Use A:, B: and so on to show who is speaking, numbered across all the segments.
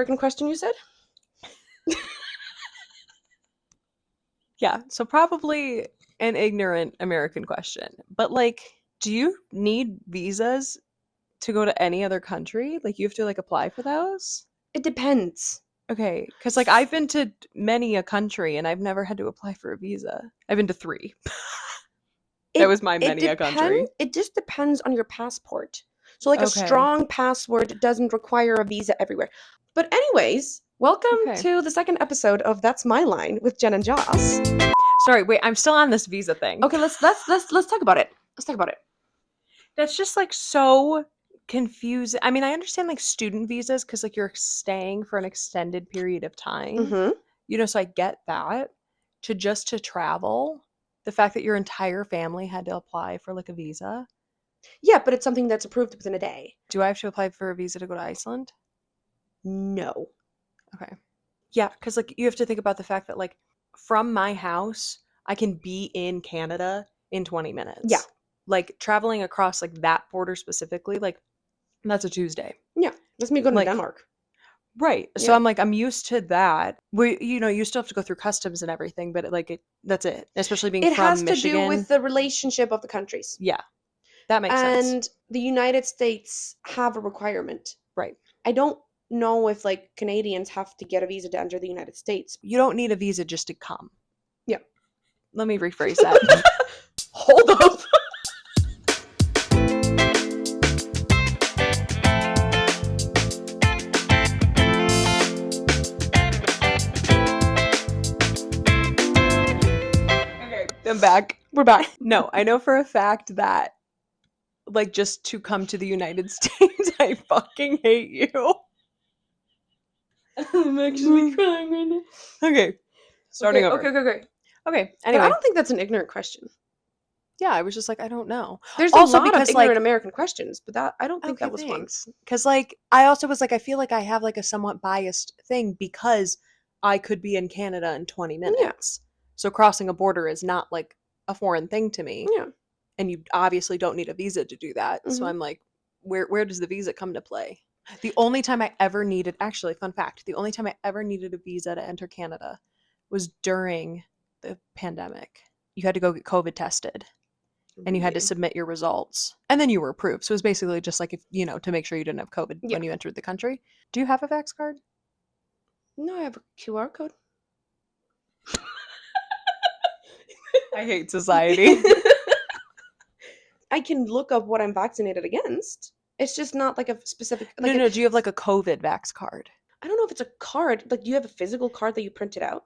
A: American question, you said?
B: Yeah, so probably an ignorant American question. But like, do you need visas to go to any other country? Like, you have to like apply for those?
A: It depends.
B: Okay, because like I've been to many a country and I've never had to apply for a visa. I've been to 3. That was my many a country.
A: It just depends on your passport. So like a
B: Okay.
A: strong passport doesn't require a visa everywhere. But anyways, welcome
B: Okay.
A: to the second episode of That's My Line with Jen and Joss.
B: Sorry, wait, I'm still on this visa thing.
A: Okay, let's talk about it. Let's talk about it.
B: That's just like so confusing. I mean, I understand like student visas because like you're staying for an extended period of time.
A: Mm-hmm.
B: You know, so I get that. To travel, the fact that your entire family had to apply for like a visa.
A: Yeah, but it's something that's approved within a day.
B: Do I have to apply for a visa to go to Iceland?
A: No.
B: Okay. Yeah, because like you have to think about the fact that like from my house, I can be in Canada in 20 minutes.
A: Yeah.
B: Like traveling across like that border specifically, like that's a Tuesday.
A: Yeah, that's me going
B: Like,
A: to Denmark.
B: Right. So
A: Yeah.
B: I'm used to that. You still have to go through customs and everything, but that's it. Especially being
A: It
B: from
A: has
B: Michigan.
A: to do with the relationship of the countries.
B: Yeah. That makes sense.
A: And the United States have a requirement.
B: Right.
A: I don't know if like Canadians have to get a visa to enter the United States.
B: You don't need a visa just to come.
A: Yeah.
B: Let me rephrase that.
A: Hold up.
B: Okay, I'm back.
A: We're back.
B: No, I know for a fact that like just to come to the United States, I fucking hate you.
A: I'm actually crying right now.
B: Okay. Starting over.
A: Okay.
B: Okay.
A: But
B: Anyway.
A: I don't think that's an ignorant question.
B: Yeah, I was just like, I don't know.
A: There's
B: Also
A: a lot of
B: because,
A: ignorant
B: like-
A: American questions, but that I don't think that was fun.
B: Because like I also was like, I feel like I have like a somewhat biased thing because I could be in Canada in 20 minutes. So crossing a border is not like a foreign thing to me.
A: Yeah.
B: And you obviously don't need a visa to do that. So
A: Mhm.
B: I'm like, where does the visa come to play? The only time I ever needed, actually, fun fact, the only time I ever needed a visa to enter Canada was during the pandemic. You had to go get COVID tested and you had to submit your results and then you were approved. So it was basically just like, if to make sure you didn't have COVID when you entered the country. Do you have a Vax card?
A: No, I have a QR code.
B: I hate society.
A: I can look up what I'm vaccinated against. It's just not like a specific. Like
B: No. Do you have like a COVID Vax card?
A: I don't know if it's a card. Like, do you have a physical card that you printed out?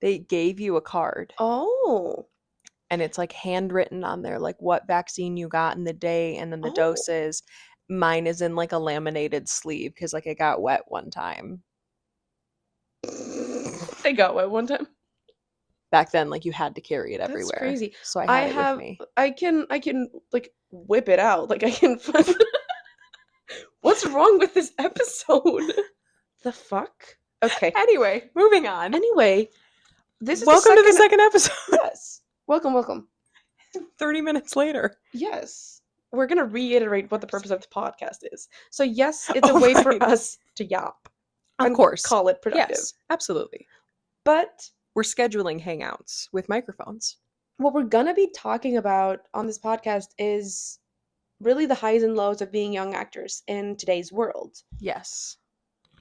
B: They gave you a card.
A: Oh.
B: And it's like handwritten on there, like what vaccine you got in the day and then the doses. Mine is in like a laminated sleeve because like it got wet one time.
A: They got wet one time.
B: Back then, like you had to carry it everywhere.
A: That's crazy.
B: So I had it with me.
A: I can like whip it out. Like I can. What's wrong with this episode? The fuck? Okay.
B: Anyway, moving on.
A: Anyway, this is
B: welcome to the second episode.
A: Yes. Welcome.
B: 30 minutes later.
A: Yes. We're going to reiterate what the purpose of the podcast is. So yes, it's a way for us to yap.
B: Of course.
A: Call it productive.
B: Yes, absolutely.
A: But
B: we're scheduling hangouts with microphones.
A: What we're going to be talking about on this podcast is really the highs and lows of being young actors in today's world.
B: Yes.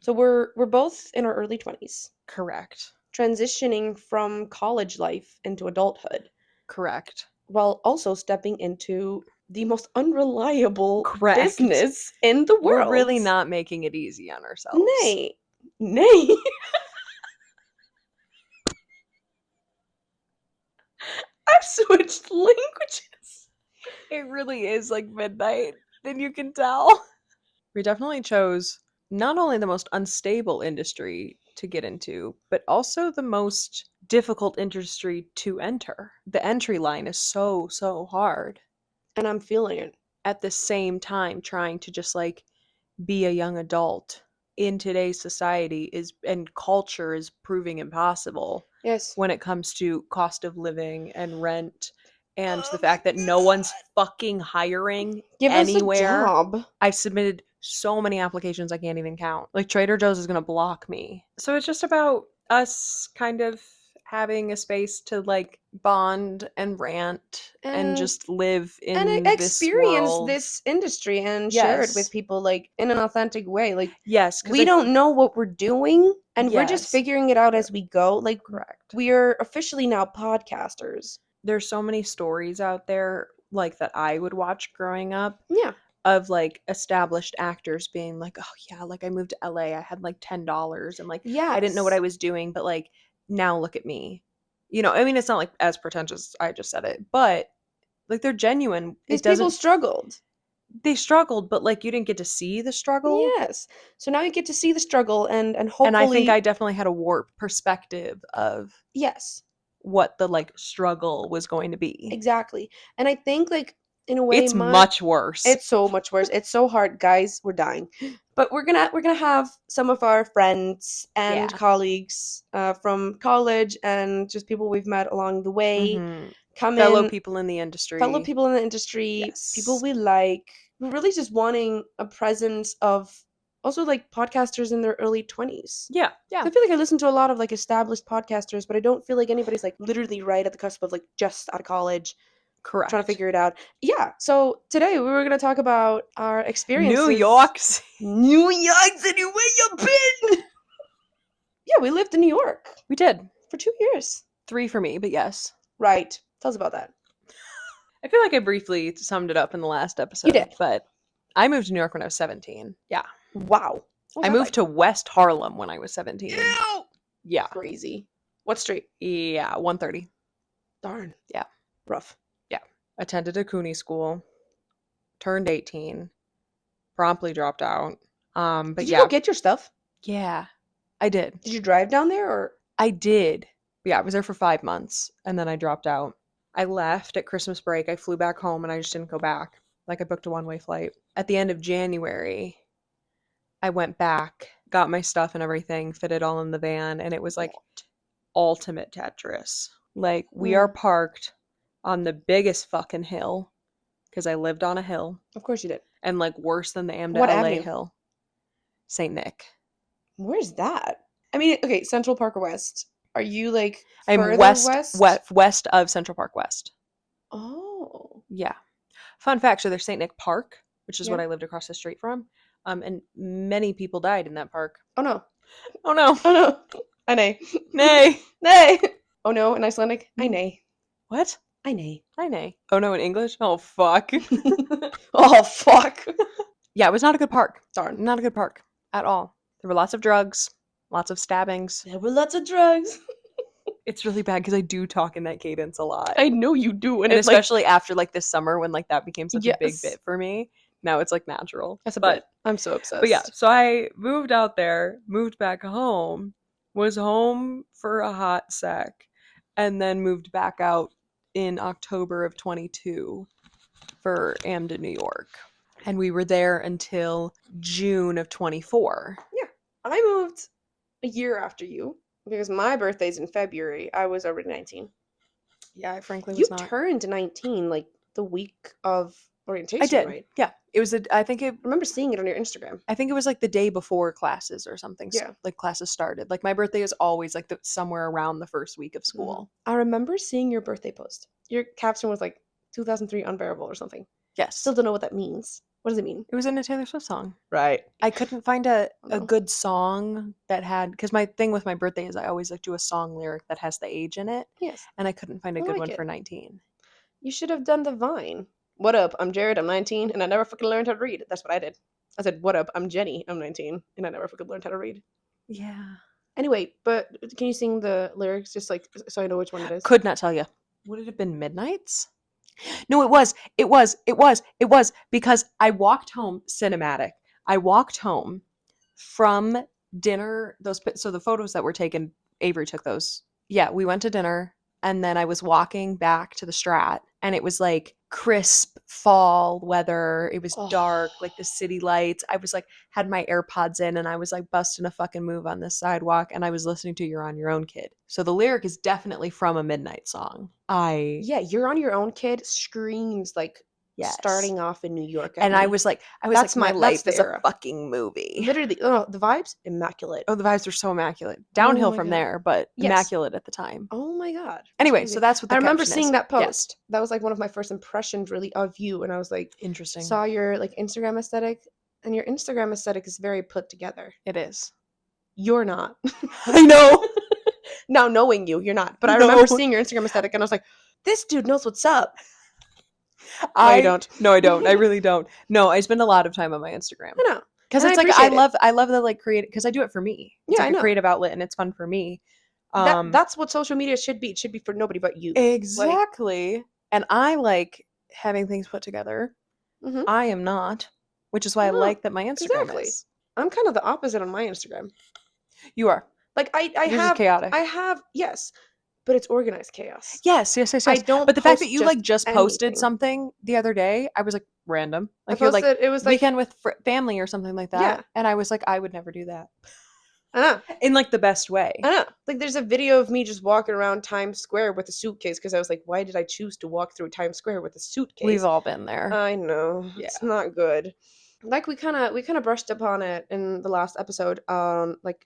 A: So we're both in our early 20s.
B: Correct.
A: Transitioning from college life into adulthood.
B: Correct.
A: While also stepping into the most unreliable business in the world.
B: We're really not making it easy on ourselves.
A: Nay. I've switched languages.
B: It really is like midnight, and you can tell. We definitely chose not only the most unstable industry to get into, but also the most difficult industry to enter. The entry line is so hard.
A: And I'm feeling it.
B: At the same time, trying to just like be a young adult in today's society and culture is proving impossible.
A: Yes.
B: When it comes to cost of living and rent and the fact that no one's fucking hiring anywhere.
A: Us a job.
B: I've submitted so many applications I can't even count. Like Trader Joe's is going to block me. So it's just about us kind of having a space to like bond and rant and
A: And
B: just live
A: and
B: in this
A: experience
B: world.
A: this industry and share it with
B: Yes.
A: people like in an authentic way. Like
B: Yes, because
A: we don't know what we're doing and we're just
B: yes,
A: figuring it out as we go. Like
B: correct.
A: we're officially now podcasters.
B: There's so many stories out there like that I would watch growing up
A: Yeah.
B: of like established actors being like, oh yeah, like I moved to LA, I had like $10 and like I didn't know what I
A: Yes.
B: was doing, but like now look at me. You know, I mean, it's not like as pretentious as I just said it, but like they're genuine.
A: These
B: It
A: people
B: doesn't,
A: struggled.
B: they struggled, but like you didn't get to see the struggle.
A: Yes. So now you get to see the struggle and
B: And I think
A: hopefully
B: I definitely had a warped perspective of
A: yes,
B: what the like struggle was going to be.
A: exactly. And I think like in a way
B: It's
A: my
B: much worse.
A: it's so much worse. It's so hard, guys. We're dying. But we're gonna have some of our friends and
B: Yeah.
A: colleagues from college and just people we've met along the way
B: Hmm.
A: come
B: Fellow
A: in,
B: people in the
A: fellow
B: industry.
A: people in the industry, people
B: Yes.
A: we like. We're really just wanting a presence of also like podcasters in their early 20s.
B: Yeah. Yeah.
A: I feel like I listen to a lot of like established podcasters, but I don't feel like anybody's like literally right at the cusp of like just out of college trying to
B: Correct.
A: figure it out. Yeah, so today we were going to talk about our
B: New
A: experiences.
B: York.
A: New York City, where you been? Yeah, we lived in New York
B: We did.
A: for 2 years.
B: 3 for me, but yes.
A: Right. Tell us about that.
B: I feel like I briefly summed it up in the last episode.
A: You did.
B: But I moved to New York when I was 17. Yeah.
A: Wow.
B: I moved to West Harlem when I was 17.
A: Ew!
B: Yeah.
A: Crazy. What street?
B: Yeah. 130.
A: Darn.
B: Yeah.
A: Rough.
B: Yeah. Attended a Cooney school. Turned 18. Promptly dropped out. But
A: Did you
B: yeah.
A: go get your stuff?
B: Yeah. I did.
A: Did you drive down there or?
B: I did. Yeah, I was there for 5 months and then I dropped out. I left at Christmas break. I flew back home and I just didn't go back. Like I booked a one-way flight. At the end of January, I went back, got my stuff and everything, fit it all in the van, and it was like ultimate Tetris. Like we are parked on the biggest fucking hill because I lived on a hill.
A: Of course you did.
B: And like worse than the
A: What
B: LA
A: avenue?
B: hill. St. Nick.
A: Where's that? I mean, okay, Central Park or West. Are you like
B: I'm
A: further
B: west of Central Park West.
A: Oh.
B: Yeah. Fun fact, so there's St. Nick Park, which is
A: Yeah.
B: what I lived across the street from. And many people died in that park.
A: Oh no.
B: Oh no.
A: Oh no. I nay.
B: Nay.
A: Nay. Oh no, in Icelandic. I nay.
B: What?
A: I nay.
B: I nay. Oh no, in English? Oh fuck.
A: Oh fuck.
B: Yeah, it was not a good park.
A: Darn.
B: Not a good park at all. There were lots of drugs, lots of stabbings.
A: There were lots of drugs.
B: It's really bad because I do talk in that cadence a lot.
A: I know you do,
B: and
A: it's
B: especially after like this summer when like that became such a big
A: Yes.
B: bit for me. Now it's like natural.
A: That's a
B: but
A: bit. I'm so obsessed.
B: But yeah, so I moved out there, moved back home, was home for a hot sec, and then moved back out in October of 22 for Amden, New York. And we were there until June of 24.
A: Yeah. I moved a year after you because my birthday's in February. I was already 19.
B: Yeah, I frankly
A: You
B: was not.
A: turned 19 like the week of orientation,
B: I did.
A: right?
B: Yeah. It was
A: I remember seeing it on your Instagram.
B: I think it was like the day before classes or something.
A: Yeah.
B: Like classes started. Like my birthday is always like somewhere around the first week of school.
A: I remember seeing your birthday post. Your caption was like 2003 unbearable or something.
B: Yes.
A: Still don't know what that means. What does it mean?
B: It was in a Taylor Swift song.
A: Right.
B: I couldn't find a
A: no.
B: good song that had, because my thing with my birthday is I always like do a song lyric that has the age in it.
A: Yes.
B: And I couldn't find a
A: I
B: good
A: like
B: one
A: it.
B: for 19.
A: You should have done the Vine. What up? I'm Jared. I'm 19, and I never fucking learned how to read. That's what I did. I said, "What up? I'm Jenny. I'm 19, and I never fucking learned how to read."
B: Yeah.
A: Anyway, but can you sing the lyrics just like so I know which one it is?
B: Could not tell you. Would it have been Midnight's? No, it was because I walked home cinematic. I walked home from dinner. So the photos that were taken, Avery took those. Yeah, we went to dinner and then I was walking back to the Strat and it was like crisp fall weather. It was dark, like the city lights. I was like, had my AirPods in and I was like busting a fucking move on this sidewalk and I was listening to You're on Your Own, Kid. So the lyric is definitely from a Midnight song.
A: Yeah, You're on Your Own, Kid screams like
B: Yes.
A: starting off in New York.
B: And I was like,
A: That's my
B: my
A: life
B: life is a
A: era.
B: fucking movie.
A: literally, oh, the vibes, immaculate.
B: Oh, the vibes were so immaculate. Downhill
A: my
B: from
A: God.
B: there, but
A: Yes.
B: immaculate at the time.
A: Oh my God. That's
B: Anyway,
A: crazy.
B: so that's what the
A: I remember
B: caption
A: seeing
B: is.
A: that
B: Yes.
A: post. That was like one of my first impressions really of you. And I was like,
B: Interesting.
A: saw your like Instagram aesthetic, and your Instagram aesthetic is very put together.
B: It is.
A: You're not.
B: I know.
A: Now knowing you, you're not. But I
B: No.
A: remember seeing your Instagram aesthetic and I was like, this dude knows what's up.
B: I
A: you don't.
B: No, I don't. I really don't. No, I spend a lot of time on my Instagram.
A: I know.
B: Because
A: And
B: it's
A: I
B: like
A: appreciate it.
B: I love the like creative, because I do it for me. It's
A: Yeah,
B: like
A: I
B: a
A: know.
B: creative outlet and it's fun for me.
A: That's what social media should be. It should be for nobody but you.
B: Exactly. And I like having things put together.
A: Mhm.
B: I am not, which is why I
A: No,
B: like that my Instagram
A: exactly.
B: is.
A: I'm kind of the opposite on my Instagram.
B: You are.
A: Like I
B: Yours is
A: have
B: chaotic.
A: I have, yes, but it's organized chaos.
B: Yes.
A: I don't
B: But the fact that
A: post
B: you like just posted
A: anything.
B: something the other day, I was like random. Like
A: I
B: you're like
A: posted, it was like,
B: weekend with family or something like that.
A: Yeah.
B: And I was like, I would never do that.
A: I know.
B: In like the best way.
A: I know. Like there's a video of me just walking around Times Square with a suitcase because I was like, why did I choose to walk through Times Square with a suitcase?
B: We've all been there.
A: I know.
B: Yeah.
A: It's not good. Like we kind of brushed upon it in the last episode. Like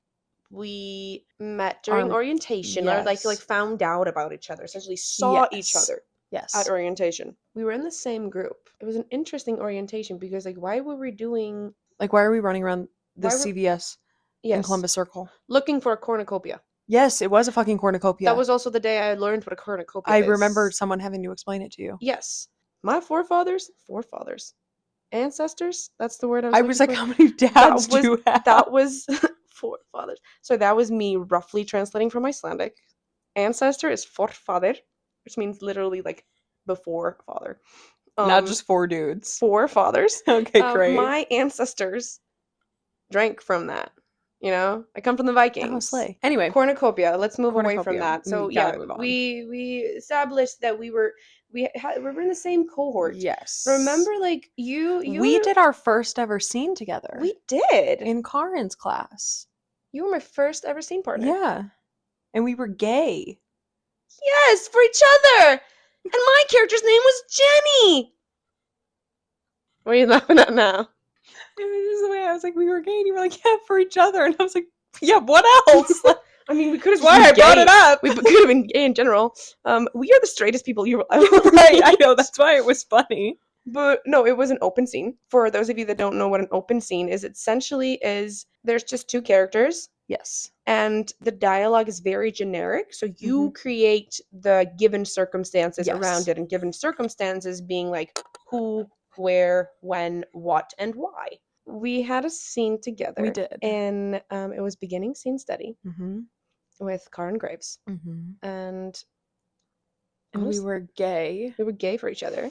A: we met during orientation, or like
B: yes.
A: found out about each other, essentially saw each
B: Yes.
A: other
B: Yes.
A: at orientation. We were in the same group. It was an interesting orientation because like why were we doing
B: Like why are we running around the
A: Why were-
B: CVS in
A: yes,
B: Columbus Circle?
A: looking for a cornucopia?
B: Yes, it was a fucking cornucopia.
A: That was also the day I learned what a cornucopia
B: I
A: is.
B: remember someone having to explain it to you.
A: Yes. My forefathers, ancestors, that's the word
B: I was like,
A: looking
B: how
A: for.
B: many dads
A: That was-
B: do you have?
A: That was forefathers. So that was me roughly translating from Icelandic. Ancestor is forfader, which means literally like before father.
B: Not just 4 dudes.
A: Forefathers.
B: Okay, great.
A: My ancestors drank from that. You know, I come from the Vikings.
B: Oh, slay. Anyway,
A: Cornucopia. Let's move away from
B: cornucopia.
A: that. So
B: We
A: yeah,
B: gotta move on.
A: we established that we were in the same cohort.
B: Yes.
A: Remember, like you
B: we
A: were-
B: did our first ever scene together.
A: We did.
B: in Karin's class.
A: You were my first ever scene partner.
B: Yeah. And we were gay.
A: Yes, for each other. And my character's name was Jenny. What are you laughing at now?
B: It was just the way I was like, we were gay, and you were like, yeah, for each other. And I was like, yeah, what else?
A: I mean, we could have.
B: That's why I brought it up.
A: We could have been gay in general. We are the straightest people you will ever
B: Right, I
A: meet.
B: know. That's why it was funny.
A: But no, it was an open scene. For those of you that don't know what an open scene is, it essentially is there's just 2 characters
B: Yes.
A: and the dialogue is very generic. So you create the given circumstances
B: Yes.
A: around it, and given circumstances being like who, where, when, what, and why. We had a scene together.
B: We did.
A: And it was beginning scene study
B: Mm-hmm.
A: with Karin Graves.
B: Mm-hmm.
A: And
B: And we
A: honestly,
B: were gay.
A: we were gay for each other.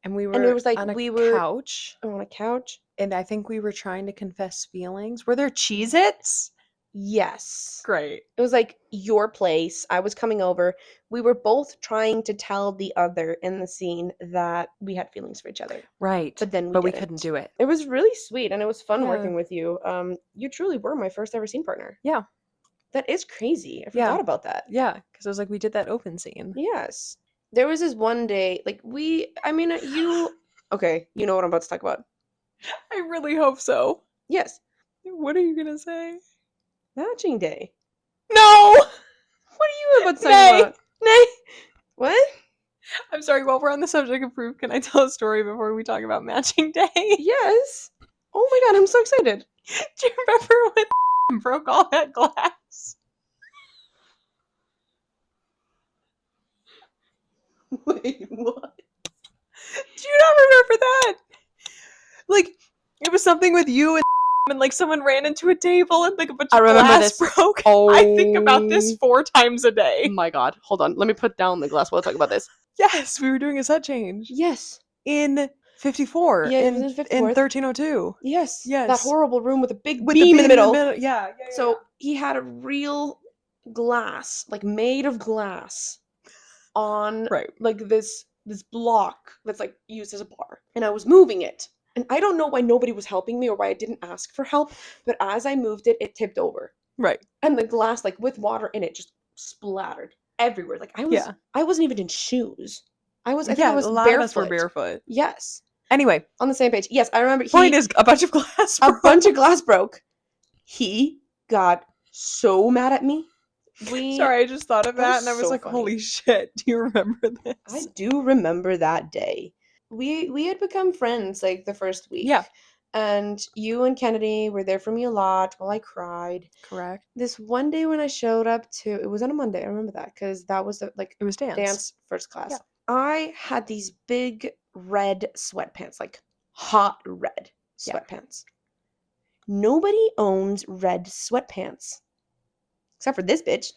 B: And we were
A: And it was like
B: on a
A: we were
B: couch.
A: on a couch.
B: And I think we were trying to confess feelings. Were there Cheez-Its?
A: Yes.
B: Great.
A: It was like your place. I was coming over. We were both trying to tell the other in the scene that we had feelings for each other.
B: Right.
A: But then
B: we
A: didn't.
B: couldn't do it.
A: It was really sweet and it was fun
B: Yeah.
A: working with you. You truly were my first ever scene partner.
B: Yeah.
A: That is crazy. I
B: Yeah.
A: forgot about that.
B: Yeah. Because I was like, we did that open scene.
A: Yes. There was this one day, like okay, you know what I'm about to talk about.
B: I really hope so.
A: Yes.
B: What are you going to say?
A: Matching day.
B: No!
A: What are you about to talk
B: Nay.
A: about? Nay. What?
B: I'm sorry, while we're on the subject of proof, can I tell a story before we talk about matching day?
A: Yes. Oh my god, I'm so excited.
B: Do you remember when broke all that glass?
A: Wait, what?
B: Do you not remember that? Like, it was something with you and like someone ran into a table and like a bunch
A: I
B: of
A: remember
B: glass
A: this.
B: broke.
A: Oh.
B: I think about this 4 times a
A: Oh
B: day.
A: my god. Hold on. Let me put down the glass while I talk about this.
B: Yes, we were doing a set change
A: Yes.
B: in 54.
A: Yeah, it
B: in,
A: was in
B: in
A: 54th.
B: 1302.
A: Yes.
B: Yes.
A: That horrible room with a big
B: With
A: beam in the middle.
B: Yeah.
A: So he had a real glass, like made of glass, on
B: Right.
A: like this block that's like used as a bar. And I was moving it. And I don't know why nobody was helping me or why I didn't ask for help, but as I moved it, it tipped over.
B: Right.
A: And the glass, like with water in it, just splattered everywhere. Like I wasn't even in shoes. I think
B: Yeah,
A: I was
B: a lot
A: barefoot.
B: of us were barefoot.
A: Yes.
B: Anyway,
A: On the same page. Yes, I remember
B: point is a bunch of glass
A: a
B: broke.
A: bunch of glass broke. He got so mad at me.
B: Sorry, I just thought of
A: That
B: that
A: was
B: and I was
A: so
B: like,
A: funny.
B: holy shit, do you remember this?
A: I do remember that day. We had become friends like the first week.
B: Yeah.
A: And you and Kennedy were there for me a lot while I cried.
B: Correct.
A: This one day when I showed up to, it was on a Monday, I remember that, because that was the, like,
B: It was dance.
A: first class.
B: Yeah.
A: I had these big red sweatpants, like hot red
B: Yeah.
A: sweatpants. Nobody owns red sweatpants. Except for this bitch.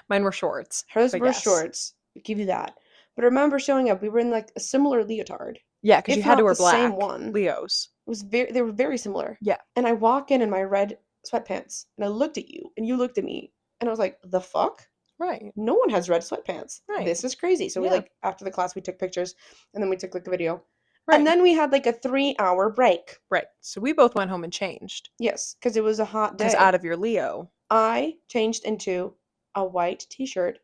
B: Mine were shorts.
A: Hers
B: but
A: were
B: yes.
A: shorts. I'll give you that. But I remember showing up, we were in like a similar leotard.
B: Yeah, because you
A: If
B: had to
A: not
B: wear
A: the
B: black.
A: same one.
B: Leos.
A: It was they were very similar.
B: Yeah.
A: And I walk in my red sweatpants, and I looked at you, and you looked at me, and I was like, the fuck?
B: Right.
A: No one has red sweatpants.
B: Right.
A: This is crazy. So we
B: Yeah.
A: like, after the class, we took pictures, and then we took like a video.
B: Right.
A: And then we had like a 3-hour break.
B: Right. So we both went home and changed.
A: Yes, because it was a hot day.
B: Because out of your Leo.
A: I changed into a white t-shirt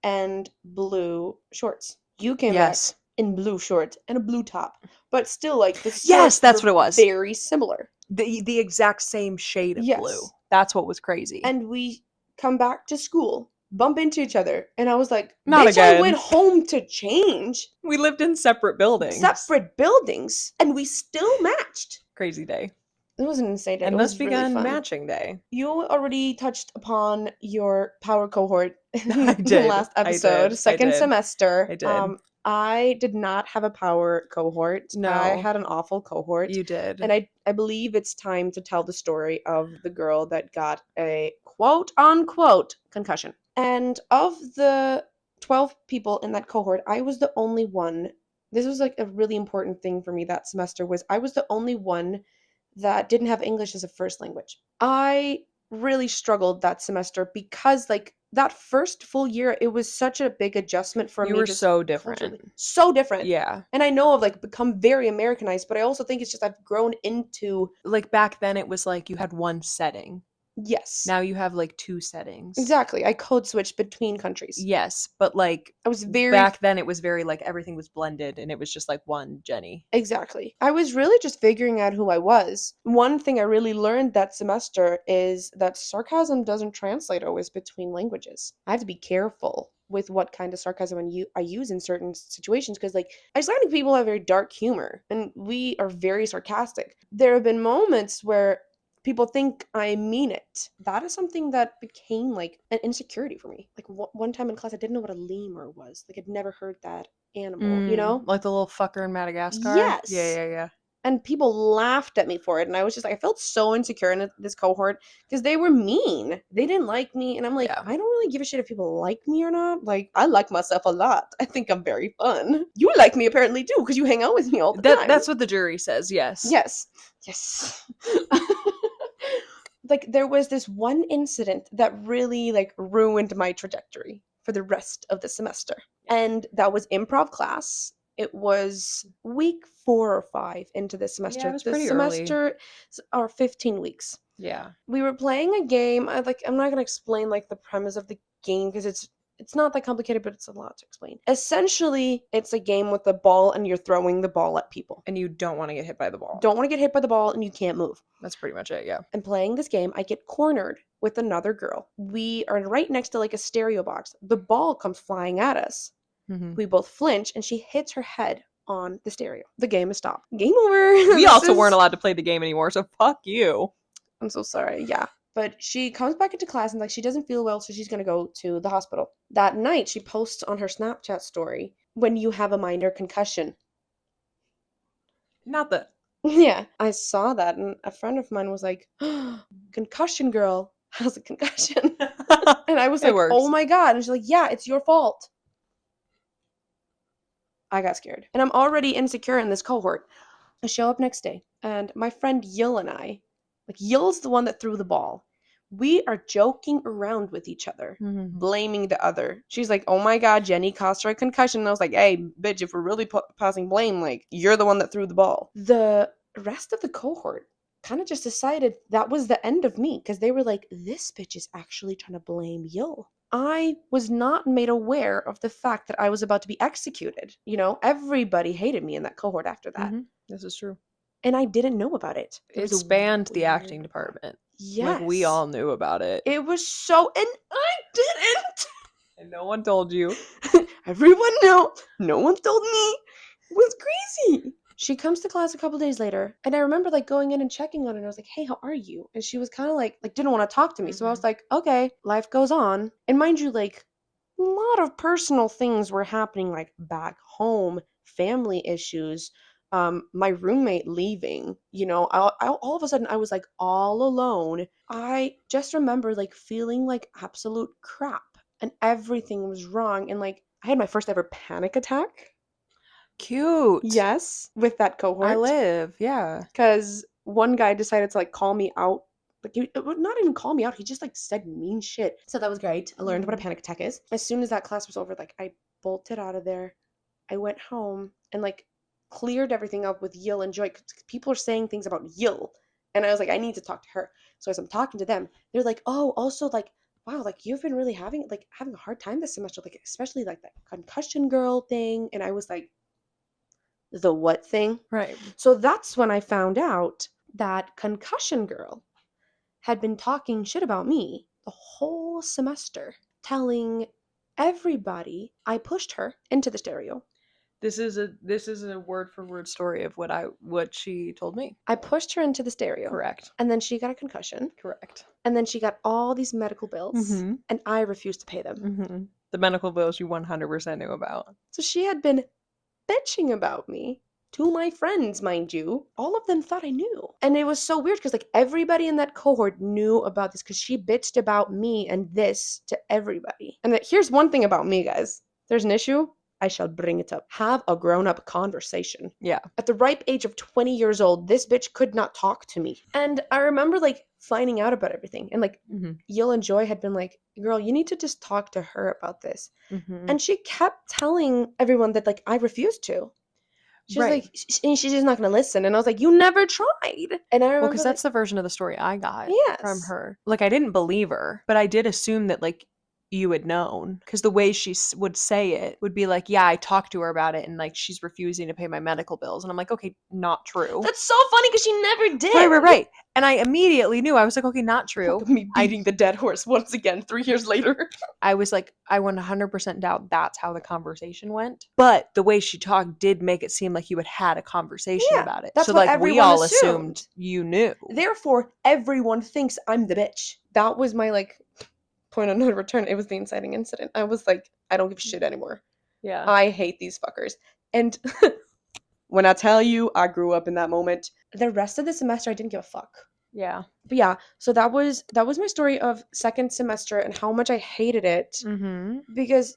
A: and blue shorts. You came back
B: Yes.
A: in blue shorts and a blue top. But still, like, the
B: Yes,
A: shorts
B: that's
A: were
B: what it was.
A: very similar.
B: The exact same shade of
A: Yes.
B: blue. That's what was crazy.
A: And we come back to school, bump into each other, and I was like,
B: Not
A: bitch, I
B: again.
A: went home to change.
B: We lived in separate buildings.
A: Separate buildings, and we still matched.
B: Crazy day.
A: It was an insane day.
B: And
A: It
B: thus
A: was really
B: began
A: fun.
B: matching day.
A: You already touched upon your power cohort in
B: I
A: the
B: did.
A: last
B: I
A: episode,
B: did.
A: second
B: I did.
A: semester.
B: I did.
A: I did not have a power cohort.
B: No.
A: I had an awful cohort.
B: You did.
A: And I believe it's time to tell the story of the girl that got a quote unquote concussion. And of the 12 people in that cohort, I was the only one. This was like a really important thing for me that semester, was I was the only one that didn't have English as a first language. I really struggled that semester because, like, that first full year, it was such a big adjustment for me.
B: You were
A: just
B: so different.
A: culturally. So different.
B: Yeah.
A: And I know I've like become very Americanized, but I also think it's just I've grown into,
B: Like back then it was like you had one setting.
A: yes.
B: Now you have like two settings.
A: Exactly. I code switched between countries.
B: Yes, but like
A: I was very
B: back then it was very like everything was blended and it was just like one Jenny.
A: Exactly. I was really just figuring out who I was. One thing I really learned that semester is that sarcasm doesn't translate always between languages. I have to be careful with what kind of sarcasm I use in certain situations, because like Icelandic people have very dark humor and we are very sarcastic. There have been moments where people think I mean it. That is something that became like an insecurity for me. Like one time in class, I didn't know what a lemur was. Like I'd never heard that animal, you know?
B: Like the little fucker in Madagascar?
A: Yes.
B: Yeah.
A: And people laughed at me for it. And I was just like, I felt so insecure in this cohort because they were mean. They didn't like me. And I'm like,
B: Yeah.
A: I don't really give a shit if people like me or not. Like, I like myself a lot. I think I'm very fun. You like me apparently too, because you hang out with me all the time.
B: That's what the jury says, yes.
A: Yes. Like, there was this one incident that really like ruined my trajectory for the rest of the semester. And that was improv class. It was week 4 or 5 into the semester.
B: Yeah, it was
A: the
B: pretty early.
A: semester are 15 weeks.
B: Yeah.
A: We were playing a game. I'm not gonna explain like the premise of the game because it's not that complicated, but it's a lot to explain. Essentially, it's a game with the ball and you're throwing the ball at people.
B: And you don't want to get hit by the ball.
A: Don't want to get hit by the ball and you can't move.
B: That's pretty much it, yeah.
A: And playing this game, I get cornered with another girl. We are right next to like a stereo box. The ball comes flying at us.
B: Mm-hmm.
A: We both flinch and she hits her head on the stereo. The game is stopped. Game over.
B: We also weren't allowed to play the game anymore, so fuck you.
A: I'm so sorry. Yeah. But she comes back into class and like she doesn't feel well, so she's gonna go to the hospital. That night, she posts on her Snapchat story, "When you have a minor concussion."
B: Not that.
A: Yeah, I saw that, and a friend of mine was like, "Concussion girl has a concussion," and I was
B: It
A: like,
B: works.
A: "Oh my god!" And she's like, "Yeah, it's your fault." I got scared, and I'm already insecure in this cohort. I show up next day, and my friend Yil and I, like Yil's the one that threw the ball. We are joking around with each other,
B: Mm-hmm.
A: blaming the other. She's like, "Oh my god, Jenny caused her a concussion." And I was like, "Hey, bitch, if we're really passing blame, like, you're the one that threw the ball." The rest of the cohort kind of just decided that was the end of me, because they were like, "This bitch is actually trying to blame Yil." I was not made aware of the fact that I was about to be executed. You know, everybody hated me in that cohort after that.
B: This is true.
A: And I didn't know about it. It
B: It
A: was a
B: spanned the
A: weird.
B: acting department. Like, we
A: Yes.
B: all knew about it.
A: It was so, and I didn't.
B: And no one told you.
A: Everyone knew. No one told me. It was crazy. She comes to class a couple days later, and I remember like going in and checking on her, and I was like, "Hey, how are you?" And she was kind of like didn't want to talk to me. So I was like, "Okay, life goes on." And mind you, like a lot of personal things were happening, like back home, family issues, my roommate leaving. You know, all of a sudden I was like all alone. I just remember like feeling like absolute crap, and everything was wrong, and like I had my first ever panic attack.
B: Cute.
A: Yes, with that
B: I
A: cohort.
B: live. Yeah.
A: Because one guy decided to like call me out. Like, it would not even call me out. He just like said mean shit. So that was great. I learned what a panic attack is. As soon as that class was over, like I bolted out of there. I went home and like cleared everything up with Yil and Joy. 'Cause people are saying things about Yil. And I was like, I need to talk to her. So as I'm talking to them, they're like, oh, also like, wow, like you've been really having a hard time this semester, like especially like that concussion girl thing. And I was like, the what thing?
B: Right.
A: So that's when I found out that concussion girl had been talking shit about me the whole semester, telling everybody I pushed her into the stereo.
B: This is a word for word story of what she told me.
A: I pushed her into the stereo.
B: Correct.
A: And then she got a concussion.
B: Correct.
A: And then she got all these medical bills.
B: Mm-hmm.
A: And I refused to pay them.
B: Mm-hmm. The medical bills you 100% knew about.
A: So she had been bitching about me to my friends, mind you. All of them thought I knew. And it was so weird because like everybody in that cohort knew about this because she bitched about me and this to everybody. And that here's one thing about me, guys. There's an issue, I shall bring it up. Have a grown-up conversation.
B: Yeah.
A: At the ripe age of 20 years old, this bitch could not talk to me. And I remember like finding out about everything. And like Yil and Joy had been like, girl, you need to just talk to her about this. And she kept telling everyone that like I refused to. She was like, she's just not going to listen. And I was like, you never tried. And I remember,
B: well, because that's the version of the story I got from
A: Yes.
B: her. Like, I didn't believe her, but I did assume that like you had known, because the way she would say it would be like, yeah, I talked to her about it and like she's refusing to pay my medical bills. And I'm like, okay, not true.
A: That's so funny because she never did.
B: Right. And I immediately knew. I was like, okay, not true.
A: Me beating the dead horse once again 3 years later.
B: I was like, I 100% doubt that's how the conversation went. But the way she talked did make it seem like you had a conversation about it.
A: That's
B: so
A: what
B: like we
A: everyone
B: all
A: assumed.
B: assumed you knew.
A: Therefore, everyone thinks I'm the bitch. That was my like point of no return. It was the inciting incident. I was like, I don't give a shit anymore.
B: Yeah.
A: I hate these fuckers. And when I tell you I grew up in that moment, the rest of the semester I didn't give a fuck.
B: Yeah.
A: But yeah, so that was my story of second semester and how much I hated it because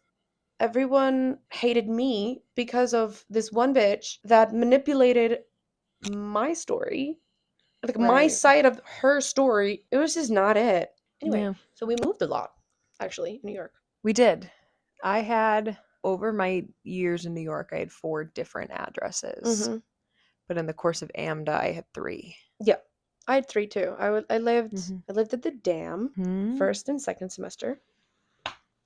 A: everyone hated me because of this one bitch that manipulated my story, like my side of her story. It was just not it. Anyway, so we moved a lot, actually, in New York.
B: We did. I had, over my years in New York, I had 4 different addresses. But in the course of AMDA, I had 3.
A: Yeah, I had 3 too. I lived at the Dam first and second semester.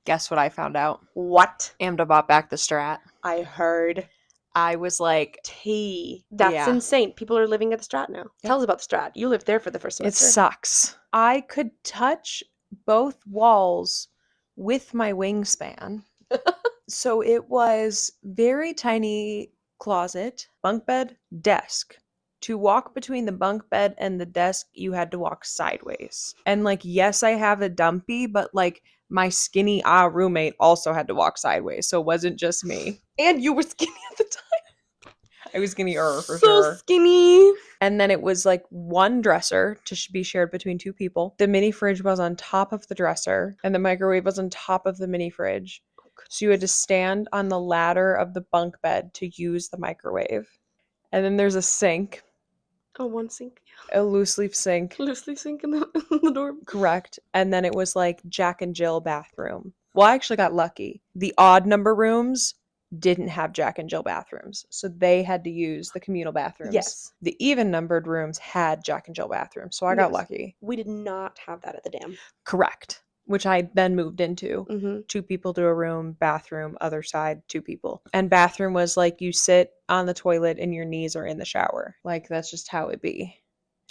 B: Guess what I found out?
A: What?
B: AMDA bought back the Strat.
A: I heard.
B: I was like,
A: that's insane. People are living at the Strat now. Tell us about the Strat. You lived there for the first semester.
B: It sucks. I could touch both walls with my wingspan. So it was very tiny closet, bunk bed, desk. To walk between the bunk bed and the desk, you had to walk sideways. And like, yes, I have a dumpy, but like my skinny roommate also had to walk sideways. So it wasn't just me.
A: And you were skinny at the time.
B: I was skinnier for
A: so
B: sure.
A: Skinny.
B: And then it was like one dresser to be shared between 2 people. The mini fridge was on top of the dresser, and the microwave was on top of the mini fridge. So you had to stand on the ladder of the bunk bed to use the microwave. And then there's a sink.
A: Oh, one sink.
B: A loose leaf sink.
A: Loose leaf sink in the dorm.
B: Correct. And then it was like Jack and Jill bathroom. Well, I actually got lucky. The odd number rooms didn't have Jack and Jill bathrooms, so they had to use the communal bathrooms.
A: Yes.
B: The even numbered rooms had Jack and Jill bathrooms, so I got lucky.
A: We did not have that at the Dam.
B: Correct. which I then moved into.
A: Mm-hmm.
B: 2 people to a room, bathroom, other side, 2 people. And bathroom was like you sit on the toilet and your knees are in the shower. Like that's just how it be.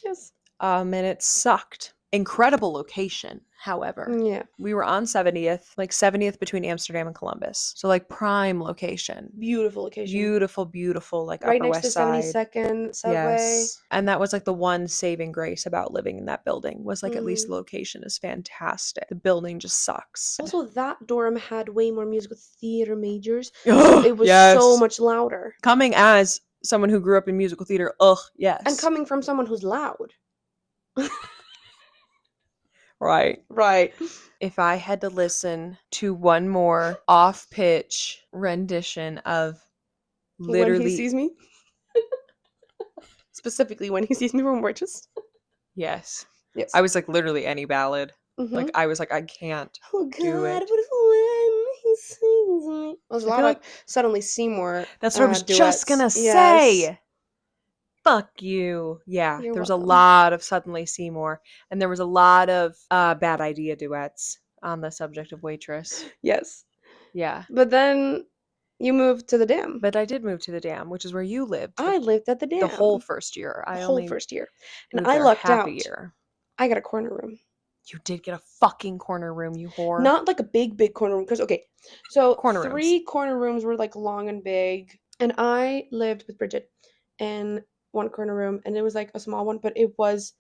A: Yes.
B: And it sucked. Incredible location, however.
A: Yeah.
B: We were on 70th, like 70th between Amsterdam and Columbus. So like prime location.
A: Beautiful location.
B: Beautiful, beautiful, like
A: Right
B: Upper
A: next to
B: West Side.
A: 72nd subway.
B: Yes. And that was like the one saving grace about living in that building was like at least
A: Mhm.
B: the location is fantastic. The building just sucks.
A: Also, that dorm had way more musical theater majors, so it was
B: Yes.
A: so much louder.
B: Coming as someone who grew up in musical theater, yes.
A: And coming from someone who's loud.
B: Right.
A: Right.
B: If I had to listen to one more off-pitch rendition of literally
A: When he sees me. Specifically, when he sees me from Witches.
B: Yes.
A: Yes.
B: I was like literally any ballad.
A: Mhm.
B: Like I was like I can't
A: Oh God!
B: do it.
A: What if when he sings me? There's a
B: I
A: lot
B: feel
A: of
B: like
A: Suddenly Seymour.
B: that's what I was just
A: duets.
B: gonna
A: Yes.
B: say. Fuck you. Yeah,
A: You're
B: there was
A: welcome.
B: a lot of Suddenly Seymour, and there was a lot of Bad Idea duets on the subject of Waitress.
A: Yes.
B: Yeah.
A: But then you moved to the Dam.
B: But I did move to the Dam, which is where you lived.
A: I lived at the Dam
B: the whole first year.
A: the
B: I
A: whole
B: only
A: first year, and
B: moved
A: I
B: there
A: lucked
B: half
A: out.
B: a year.
A: I got a corner room.
B: You did get a fucking corner room, you whore.
A: Not like a big corner room, because okay, so
B: Corner
A: 3 corner rooms were like long and big, and I lived with Bridget in one corner room, and it was like a small one, but it was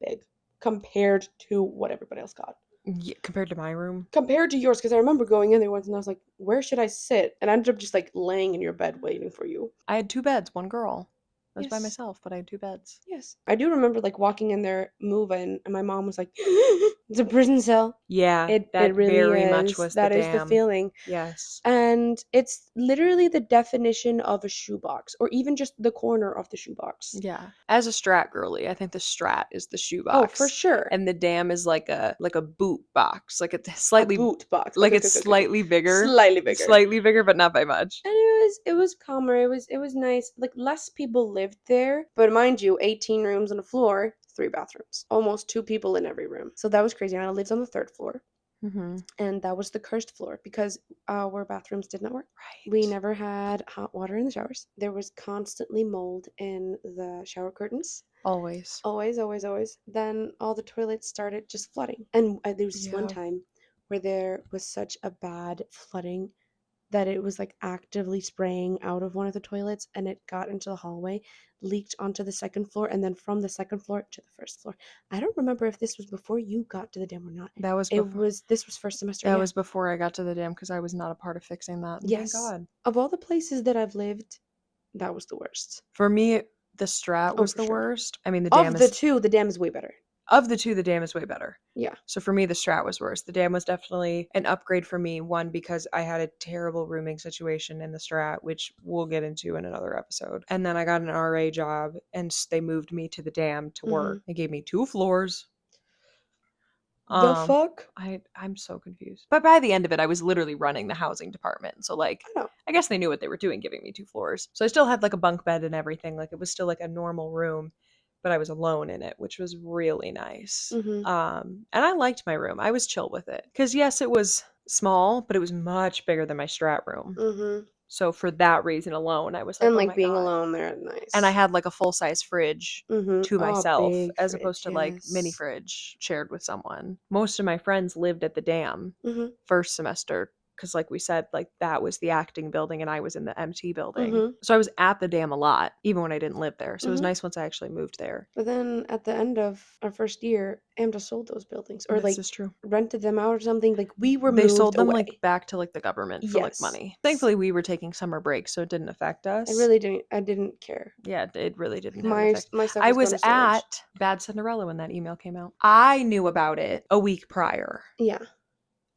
A: big compared to what everybody else got.
B: Yeah, compared to my room.
A: Compared to yours, because I remember going in there once and I was like, where should I sit? And I ended up just like laying in your bed waiting for you.
B: I had 2 beds, one girl. I was by
A: Yes.
B: myself, but I had 2 beds.
A: Yes. I do remember like walking in there, moving, and my mom was like, it's a prison cell.
B: Yeah,
A: It
B: that
A: really
B: very
A: is.
B: much was
A: That
B: the
A: is the
B: Dam.
A: feeling.
B: Yes.
A: And it's literally the definition of a shoebox, or even just the corner of the shoebox.
B: Yeah. As a Strat girly, I think the Strat is the shoebox.
A: Oh, for sure.
B: And the Dam is like a boot box, like it's
A: A
B: slightly
A: boot box.
B: like
A: Okay,
B: it's
A: okay.
B: slightly bigger.
A: Slightly bigger.
B: But not by much.
A: And it was calmer. It was nice. Like less people lived there, but mind you, 18 rooms on the floor, 3 bathrooms, almost 2 people in every room. So that was crazy. And I lived on the 3rd floor, and that was the cursed floor because our bathrooms did not work.
B: Right.
A: We never had hot water in the showers. There was constantly mold in the shower curtains.
B: Always.
A: Always. Then all the toilets started just flooding. And there was this one
B: Yeah.
A: time where there was such a bad flooding that it was like actively spraying out of one of the toilets, and it got into the hallway, leaked onto the 2nd floor, and then from the 2nd floor to the 1st floor. I don't remember if this was before you got to the Dam or not.
B: That was before.
A: This was first semester.
B: That
A: yeah.
B: was before I got to the Dam because I was not a part of fixing that. And
A: Yes.
B: Thank God.
A: Of all the places that I've lived, that was the worst.
B: For me, the Strat was
A: for
B: the
A: sure.
B: worst. I mean, the Dam
A: Of the
B: is
A: 2, the Dam is way better.
B: of the 2, the Dam is way better.
A: Yeah.
B: So for me, the Strat was worse. The Dam was definitely an upgrade for me. One, because I had a terrible rooming situation in the Strat, which we'll get into in another episode. And then I got an RA job, and they moved me to the Dam to work. They gave me 2 floors.
A: The fuck?
B: I'm so confused. But by the end of it, I was literally running the housing department. So like,
A: I know.
B: I guess they knew what they were doing, giving me 2 floors. So I still had like a bunk bed and everything. Like it was still like a normal room, but I was alone in it, which was really nice.
A: Mhm.
B: And I liked my room. I was chill with it. Because yes, it was small, but it was much bigger than my Strat room.
A: Mhm.
B: So for that reason alone, I was like,
A: And
B: oh
A: like
B: my
A: being
B: God.
A: alone there, nice.
B: And I had like a full size fridge
A: Mhm.
B: to
A: Oh,
B: myself
A: big
B: as
A: fridge,
B: opposed to like mini
A: yes.
B: fridge shared with someone. Most of my friends lived at the Dam
A: Mhm.
B: first semester because like we said, like that was the acting building and I was in the MT building.
A: Mhm.
B: So I was at the Dam a lot, even when I didn't live there. So it was
A: Mhm.
B: nice once I actually moved there.
A: But then at the end of our first year, AMDA sold those buildings, or
B: This
A: like
B: is true.
A: rented them out or something. Like we were
B: They
A: moved
B: sold them
A: away.
B: like back to like the government for like
A: Yes.
B: money. Thankfully we were taking summer breaks, so it didn't affect us.
A: I didn't care.
B: Yeah, it really didn't have an
A: My
B: effect.
A: my stuff
B: I
A: was
B: was
A: going to storage.
B: at Bad Cinderella when that email came out. I knew about it a week prior
A: Yeah.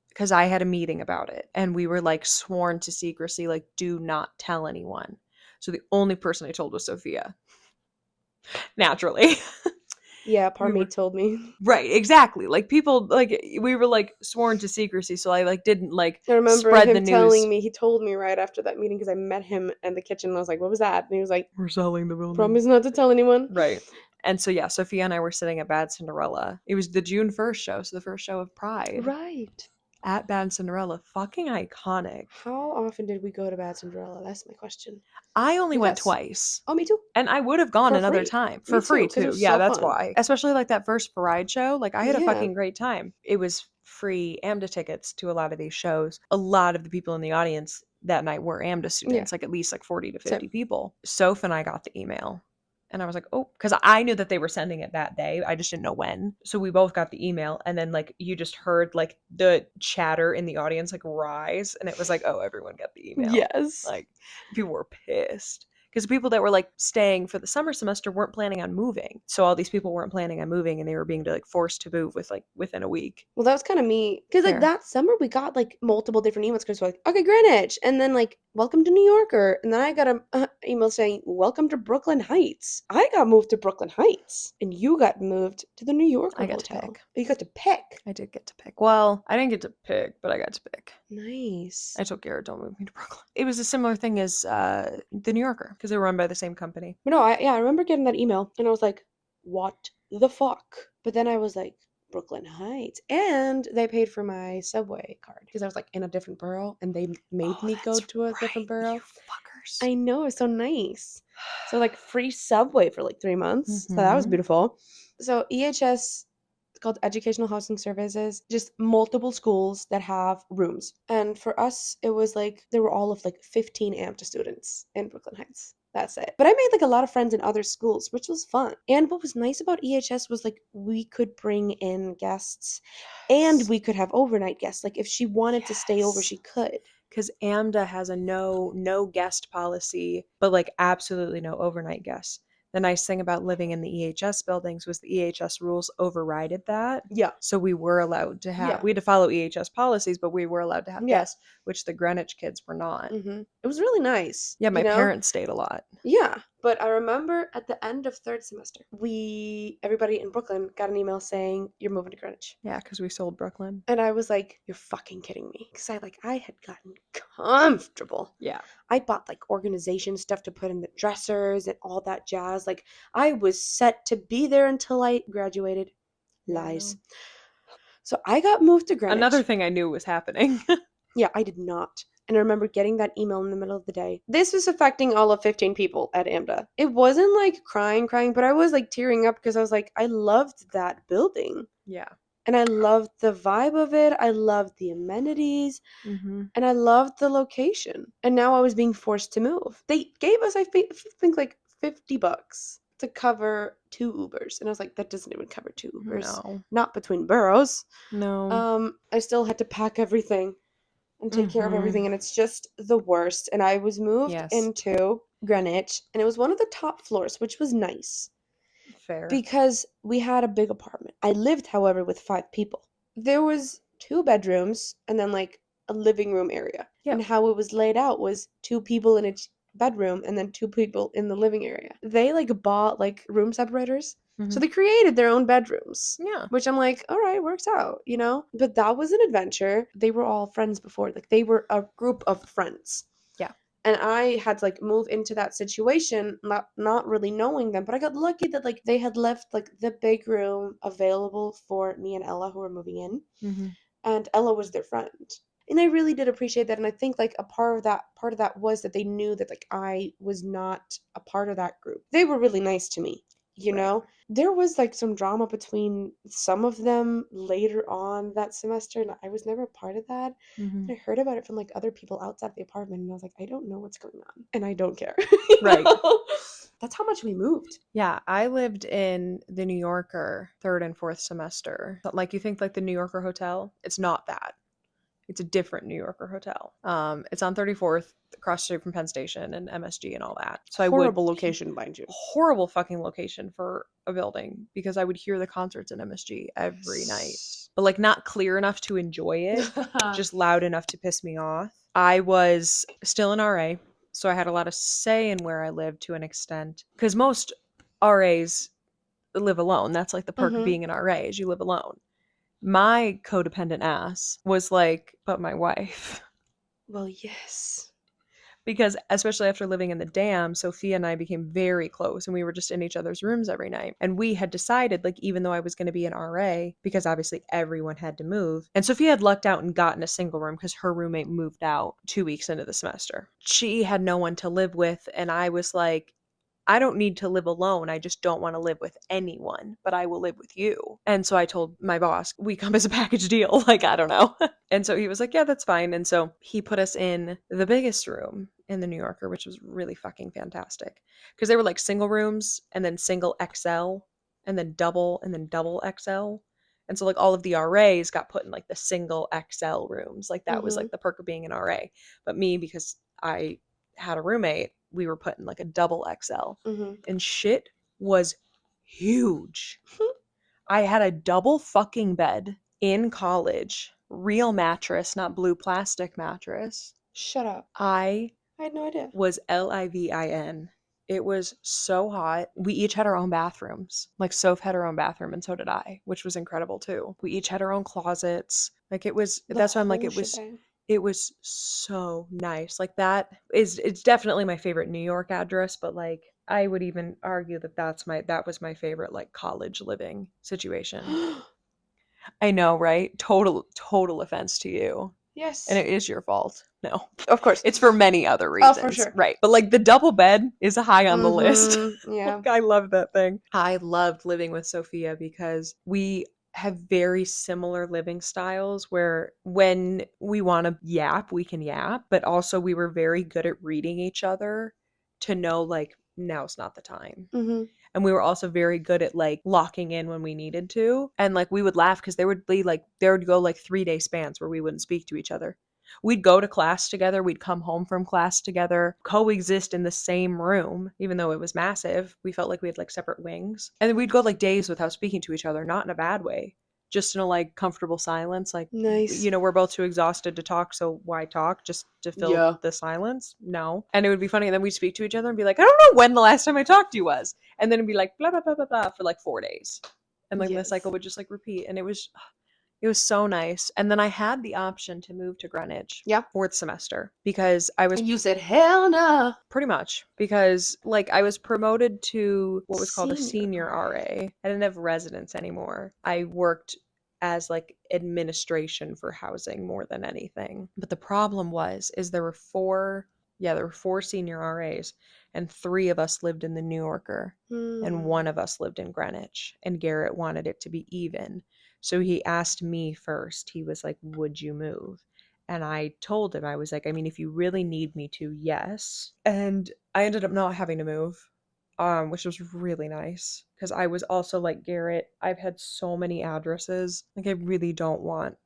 B: because I had a meeting about it and we were like sworn to secrecy, like do not tell anyone. So the only person I told was Sophia. Naturally.
A: Yeah, part
B: We
A: me
B: were-
A: told me.
B: Right, exactly. Like people like we were like sworn to secrecy, so I like didn't like
A: I remember
B: spread
A: him
B: the news.
A: telling me, he told me right after that meeting because I met him in the kitchen and I was like, what was that? And he was like,
B: We're selling the building.
A: promise not to tell anyone.
B: Right. And so yeah, Sophia and I were sitting at Bad Cinderella. It was the June 1st show, so the first show of Pride
A: Right.
B: at Bad Cinderella. Fucking iconic.
A: How often did we go to Bad Cinderella? That's my question.
B: I only went
A: Yes.
B: twice.
A: Oh, me too.
B: And I would have gone
A: For
B: another
A: free.
B: time
A: Me
B: for free
A: too, 'cause it
B: too.
A: was
B: Yeah,
A: so
B: that's
A: fun.
B: why. Especially like that first Pride show. Like I had a
A: Yeah.
B: fucking great time. It was free AMDA tickets to a lot of these shows. A lot of the people in the audience that night were AMDA students, like at least like 40 to 50
A: Same.
B: people. Soph and I got the email. And I was like, oh, because I knew that they were sending it that day. I just didn't know when. So we both got the email. And then, like, you just heard, like, the chatter in the audience, like, rise. And it was like, oh, everyone got the email.
A: Yes.
B: Like, people were pissed. Because the people that were, like, staying for the summer semester weren't planning on moving. So all these people weren't planning on moving. And they were being, like, forced to move within a week.
A: Well, that was kind of me. Because, like,
B: Fair.
A: that summer we got, like, multiple different emails because we're like, okay, Greenwich. And then, like, welcome to New Yorker. And then I got a email saying, welcome to Brooklyn Heights. I got moved to Brooklyn Heights. And you got moved to the New Yorker
B: I got to
A: hotel.
B: pick.
A: You got to pick.
B: I did get to pick. Well, I didn't get to pick, but I got to pick.
A: Nice.
B: I told Garrett, don't move me to Brooklyn. It was a similar thing as the New Yorker, because they were run by the same company.
A: But no, I remember getting that email. And I was like, what the fuck? But then I was like, Brooklyn Heights. And they paid for my subway card because I was like in a different borough and they made me go to a different borough.
B: You fuckers.
A: I know, it's so nice. So like free subway for like 3 months. So that was beautiful. So EHS, it's called Educational Housing Services, just multiple schools that have rooms. And for us, it was like there were all of like 15 AMTA students in Brooklyn Heights. That's it. But I made like a lot of friends in other schools, which was fun. And what was nice about EHS was like we could bring in guests and we could have overnight guests. Like if she wanted to stay over, she could.
B: Because AMDA has a no guest policy, but like absolutely no overnight guests. The nice thing about living in the EHS buildings was the EHS rules overrided that.
A: Yeah.
B: So we were allowed to have, we had to follow EHS policies, but we were allowed to have guests, which the Greenwich kids were not.
A: It was really nice.
B: Yeah, my parents stayed a lot.
A: Yeah. But I remember at the end of third semester, everybody in Brooklyn got an email saying, you're moving to Greenwich.
B: Yeah, because we sold Brooklyn.
A: And I was like, you're fucking kidding me. Because I had gotten comfortable.
B: Yeah.
A: I bought like organization stuff to put in the dressers and all that jazz. Like I was set to be there until I graduated. Lies. So I got moved to Greenwich.
B: Another thing I knew was happening.
A: Yeah, I did not. And I remember getting that email in the middle of the day. This was affecting all of 15 people at AMDA. It wasn't like crying, but I was like tearing up because I was like, I loved that building.
B: Yeah.
A: And I loved the vibe of it. I loved the amenities.
B: Mm-hmm.
A: And I loved the location. And now I was being forced to move. They gave us, I think, like $50 to cover 2 Ubers. And I was like, that doesn't even cover 2 Ubers.
B: No.
A: Not between boroughs.
B: No.
A: I still had to pack everything and take care of everything, and it's just the worst. And I was moved into Greenwich, and it was one of the top floors, which was nice.
B: Fair.
A: Because we had a big apartment. I lived, however, with 5 people. There was 2 bedrooms and then like a living room area. Yep. And how it was laid out was 2 people in each bedroom and then 2 people in the living area. They like bought like room separators. So they created their own bedrooms. Yeah. Which I'm like, all right, works out, you know? But that was an adventure. They were all friends before. Like they were a group of friends. Yeah. And I had to like move into that situation, not really knowing them. But I got lucky that like they had left like the big room available for me and Ella who were moving in. Mm-hmm. And Ella was their friend. And I really did appreciate that. And I think like a part of that was that they knew that like I was not a part of that group. They were really nice to me. You know, there was like some drama between some of them later on that semester, and I was never a part of that. Mm-hmm. I heard about it from like other people outside the apartment, and I was like, I don't know what's going on, and I don't care. Right. That's how much we moved.
B: Yeah, I lived in the New Yorker 3rd and 4th semester. But like you think like the New Yorker hotel, it's not that. It's a different New Yorker hotel. It's on 34th, across the street from Penn Station and MSG and all that. So
A: horrible location, mind you.
B: Horrible fucking location for a building because I would hear the concerts in MSG every night. But like not clear enough to enjoy it, just loud enough to piss me off. I was still an RA, so I had a lot of say in where I lived to an extent. Because most RAs live alone. That's like the perk of being an RA is you live alone. My codependent ass was like, but my wife.
A: Well, yes.
B: because especially after living in the dam, Sophia and I became very close and we were just in each other's rooms every night. And we had decided, like, even though I was going to be an RA, because obviously everyone had to move, and Sophia had lucked out and gotten a single room because her roommate moved out 2 weeks into the semester. She had no one to live with, and I was like, I don't need to live alone. I just don't want to live with anyone, but I will live with you. And so I told my boss, we come as a package deal. Like, I don't know. And so he was like, yeah, that's fine. And so he put us in the biggest room in the New Yorker, which was really fucking fantastic. Because they were like single rooms and then single XL and then double XL. And so like all of the RAs got put in like the single XL rooms. Like that was
A: Mm-hmm.
B: like the perk of being an RA. But me, because I had a roommate, we were put in like a double XL.
A: Mm-hmm.
B: And shit was huge. I had a double fucking bed in college, real mattress, not blue plastic mattress.
A: Shut up.
B: I
A: I had no idea.
B: was LIVIN. It was so hot. We each had our own bathrooms. Like Soph had her own bathroom and so did I, which was incredible too. We each had our own closets. Like it was,
A: The
B: that's why I'm like,
A: whole shebang.
B: it was so nice. Like that is, it's definitely my favorite New York address, but like I would even argue that that was my favorite like college living situation. I know, right? Total offense to you.
A: Yes.
B: And it is your fault. No.
A: Of course.
B: It's for many other
A: Oh,
B: reasons.
A: for sure.
B: Right. But like the double bed is high on the list.
A: Yeah.
B: Like, I love that thing. I loved living with Sophia because we have very similar living styles where when we want to yap, we can yap, but also we were very good at reading each other to know like now's not the time.
A: Mm-hmm.
B: And we were also very good at like locking in when we needed to. And like we would laugh because there would go like 3-day spans where we wouldn't speak to each other. We'd go to class together, we'd come home from class together, coexist in the same room, even though it was massive. We felt like we had like separate wings. And then we'd go like days without speaking to each other, not in a bad way, just in a like comfortable silence. Like,
A: Nice.
B: you know, we're both too exhausted to talk, so why talk? Just to fill the silence? No. And it would be funny. And then we'd speak to each other and be like, I don't know when the last time I talked to you was. And then it'd be like blah blah blah blah blah for like 4 days. And like the
A: Yes.
B: cycle would just like repeat. And it was so nice. And then I had the option to move to Greenwich.
A: Yeah.
B: 4th semester because I was
A: And you said, hell no.
B: pretty much because like I was promoted to what was called a
A: Senior
B: senior RA. I didn't have residence anymore. I worked as like administration for housing more than anything. But the problem is there were 4 senior RAs and 3 of us lived in the New Yorker and 1 of us lived in Greenwich, and Garrett wanted it to be even. So he asked me first. He was like, would you move? And I told him, I was like, I mean, if you really need me to, yes. And I ended up not having to move, which was really nice. Because I was also like, Garrett, I've had so many addresses. Like, I really don't want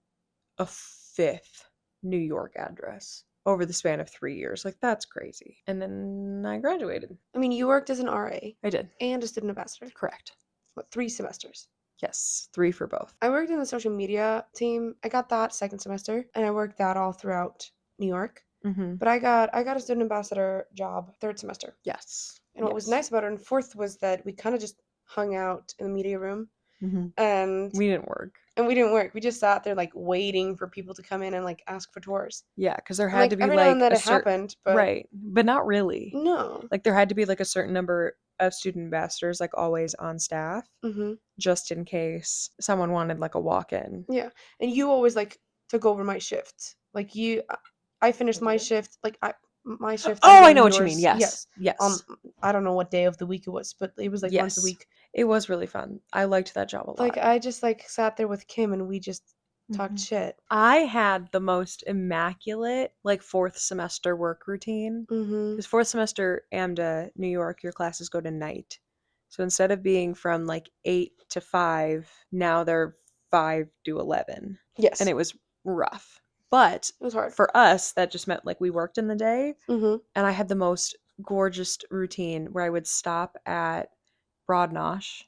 B: a 5th New York address over the span of 3 years. Like, that's crazy. And then I graduated.
A: I mean, you worked as an RA.
B: I did.
A: And a student ambassador.
B: Correct.
A: What, 3 semesters?
B: Yes, 3 for both.
A: I worked in the social media team. I got that 2nd semester, and I worked that all throughout New York.
B: Mm-hmm.
A: But I got a student ambassador job 3rd semester.
B: Yes.
A: And what was nice about it in 4th was that we kind of just hung out in the media room.
B: Mm-hmm.
A: And
B: we didn't work.
A: And we didn't work. We just sat there like waiting for people to come in and like ask for tours.
B: Yeah, because there had to be
A: every
B: like
A: now and then it happened, but
B: right, but not really.
A: No.
B: Like there had to be like a certain number of student ambassadors like always on staff, just in case someone wanted like a walk-in.
A: Yeah, and you always like took over my shift. Like I finished my shift. Like my shift.
B: Oh, I know what you mean. Yes.
A: I don't know what day of the week it was, but it was like once a week.
B: It was really fun. I liked that job a lot.
A: Like I just like sat there with Kim and we just talked shit.
B: I had the most immaculate like 4th semester work routine. Because 4th semester AMDA, New York, your classes go to night. So instead of being from like 8 to 5, now they're 5 to 11.
A: Yes.
B: And it was rough. But
A: it was hard.
B: For us, that just meant like we worked in the day.
A: And
B: I had the most gorgeous routine where I would stop at Broad Nosh.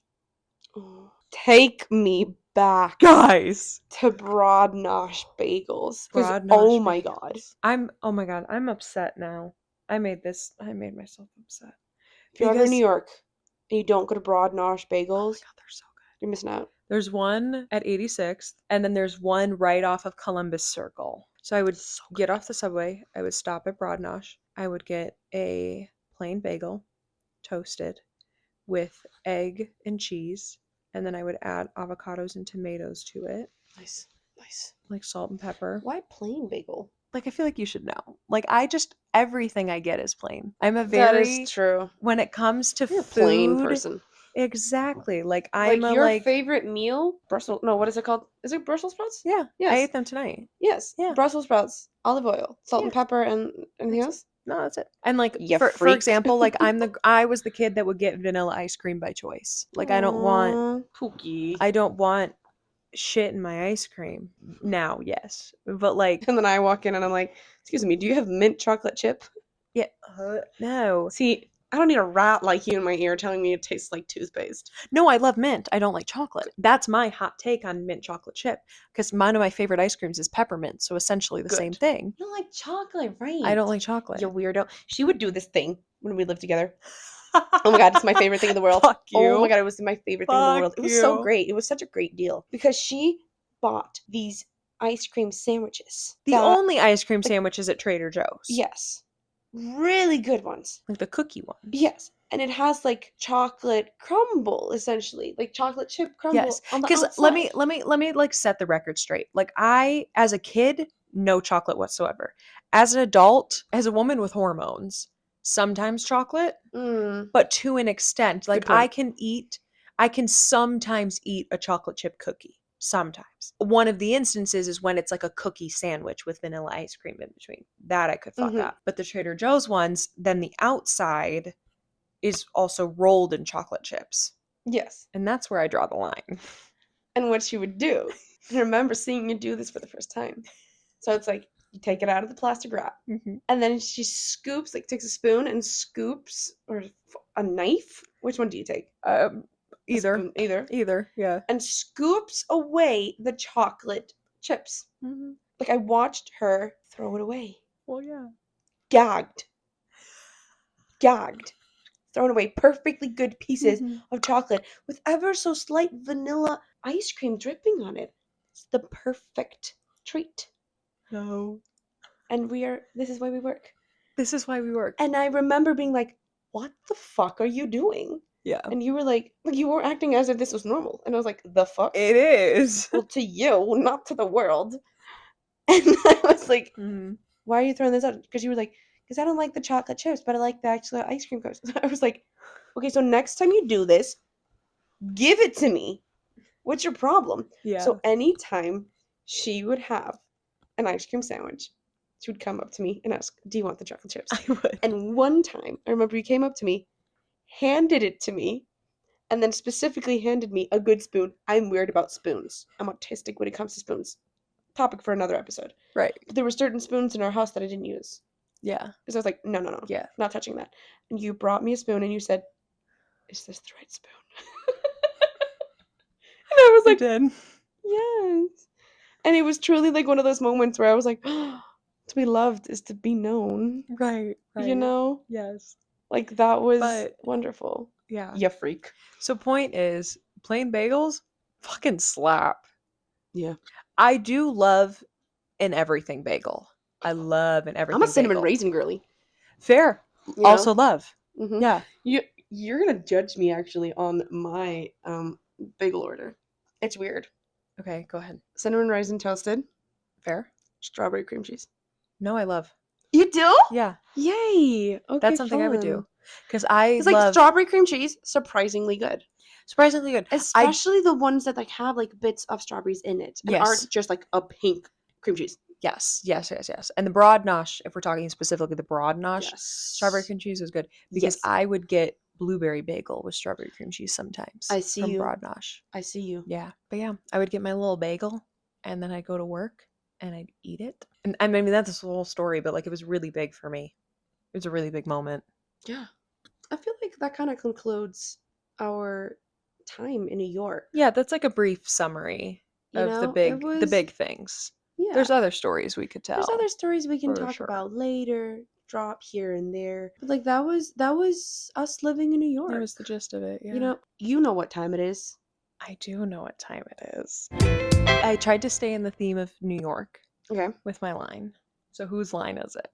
A: Take me back,
B: guys,
A: to Broad Nosh bagels.
B: Oh
A: my god,
B: I'm upset now. I made myself upset.
A: If you're ever in New York and you don't go to Broad Nosh bagels,
B: oh my god, they're so good.
A: You're missing out.
B: There's one at 86th, and then there's one right off of Columbus Circle. So I would
A: So
B: get
A: good.
B: off the subway. I would stop at Broadnosh. I would get a plain bagel, toasted, with egg and cheese, and then I would add avocados and tomatoes to it,
A: Nice. Nice.
B: like salt and pepper.
A: Why plain bagel?
B: Like I feel like you should know. Like I just everything I get is plain. I'm a
A: That is
B: very
A: true.
B: when it comes to
A: You're a plain
B: food,
A: person.
B: exactly. Like I'm
A: Like
B: a
A: your
B: like
A: favorite meal? Brussels. No, what is it called? Is it Brussels sprouts?
B: yeah, I
A: Yes.
B: ate them tonight.
A: Yes.
B: Yeah.
A: Brussels sprouts, olive oil, salt
B: Yeah.
A: and pepper, and anything
B: That's it.
A: else?
B: No, that's it. And like
A: Ya
B: for
A: freak.
B: example, like I was the kid that would get vanilla ice cream by choice. Like
A: Aw, Pookie.
B: I don't want shit in my ice cream. Now, yes. But like
A: And then I walk in and I'm like, excuse me, do you have mint chocolate chip?
B: yeah, no.
A: See, I don't need a rat like you in my ear telling me it tastes like toothpaste.
B: No, I love mint. I don't like chocolate. That's my hot take on mint chocolate chip because one of my favorite ice creams is peppermint, so essentially the same
A: Good.
B: thing.
A: You don't like chocolate, right?
B: I don't like chocolate.
A: You weirdo. She would do this thing when we lived together. Oh my god, it's my favorite thing in the world.
B: Fuck
A: Oh
B: you.
A: my god, it was my favorite thing in the
B: Fuck
A: world. It was so
B: you.
A: great. It was such a great deal because she bought these ice cream sandwiches.
B: The
A: that-
B: only ice cream sandwiches at Trader Joe's.
A: yes, really good ones.
B: Like the cookie ones.
A: Yes, and it has like chocolate crumble essentially, like chocolate chip crumble
B: Yes.
A: on the
B: Because
A: outside.
B: let me like set the record straight. Like I, as a kid, no chocolate whatsoever. As an adult, as a woman with hormones, sometimes chocolate,
A: Mm,
B: but to an extent. Like
A: point.
B: I can sometimes eat a chocolate chip cookie. Sometimes. One of the instances is when it's like a cookie sandwich with vanilla ice cream in between. That I could fuck
A: Mhm.
B: up. But the Trader Joe's ones, then the outside is also rolled in chocolate chips.
A: yes,
B: And that's where I draw the line.
A: and what she would do. I remember seeing you do this for the first time. So it's like you take it out of the plastic wrap, and then she scoops, like takes a spoon and scoops, or a knife. Which one do you take? A
B: Either.
A: spoon, either.
B: Either, yeah.
A: And scoops away the chocolate chips.
B: Mm-hmm.
A: Like I watched her throw it away.
B: Well, yeah.
A: Gagged. Gagged. Thrown away perfectly good pieces
B: Mhm.
A: of chocolate with ever so slight vanilla ice cream dripping on it. It's the perfect treat.
B: No.
A: And this is why we work.
B: This is why we work.
A: And I remember being like, what the fuck are you doing?
B: Yeah.
A: And you were like, you were acting as if this was normal. And I was like, the fuck?
B: It is.
A: Well, to you, not to the world. And I was like,
B: Mhm.
A: why are you throwing this out? Because you were like, because I don't like the chocolate chips, but I like the actual ice cream cones. I was like, okay, so next time you do this, give it to me. What's your problem?
B: Yeah.
A: So anytime she would have an ice cream sandwich, she would come up to me and ask, do you want the chocolate chips?
B: I would.
A: And one time, I remember you came up to me, handed it to me, and then specifically handed me a good spoon. I'm weird about spoons. I'm autistic when it comes to spoons. Topic for another episode.
B: Right.
A: But there were certain spoons in our house that I didn't use.
B: Yeah.
A: Because I was like, no,
B: Yeah.
A: not touching that. And you brought me a spoon and you said, is this the right spoon? And I was
B: I
A: like,
B: did.
A: yes. And it was truly like one of those moments where I was like, to be loved is to be known.
B: Right.
A: You know?
B: Yes.
A: Like that was
B: But-
A: wonderful.
B: Yeah.
A: You freak.
B: So point is, plain bagels fucking slap.
A: Yeah.
B: I do love an everything bagel. I love an everything
A: I'm a cinnamon
B: bagel.
A: raisin girly.
B: Fair.
A: You
B: Also
A: know?
B: love.
A: Mhm.
B: Yeah.
A: You're gonna judge me actually on my bagel order. It's weird.
B: Okay, go ahead.
A: Cinnamon raisin toasted,
B: Fair.
A: strawberry cream cheese.
B: No, I love.
A: You do?
B: Yeah.
A: Yay. Okay.
B: That's something I would do.
A: fun.
B: Because I
A: It's like
B: love
A: strawberry cream cheese, surprisingly good.
B: surprisingly good.
A: Especially the ones that like have like bits of strawberries in it and
B: Yes.
A: aren't just like a pink cream cheese.
B: Yes. And the broad nosh, if we're talking specifically the broad nosh,
A: Yes.
B: strawberry cream cheese was good. Because
A: Yes.
B: I would get blueberry bagel with strawberry cream cheese sometimes.
A: I see
B: from
A: you.
B: broad nosh.
A: I see you.
B: Yeah. But yeah, I would get my little bagel and then I'd go to work and I'd eat it. And I mean that's the whole story, but like it was really big for me. It was a really big moment.
A: Yeah. I feel like that kind of concludes our time in New York.
B: Yeah, that's like a brief summary
A: You
B: of
A: know,
B: the
A: it was,
B: big things.
A: Yeah.
B: There's other stories we could tell.
A: There's other stories we can
B: for
A: talk
B: sure.
A: about later, drop here and there. But like that was us living in New York.
B: That was the gist of it. Yeah.
A: You know what time it is.
B: I do know what time it is. I tried to stay in the theme of New York.
A: Okay.
B: with my line. So whose line is it?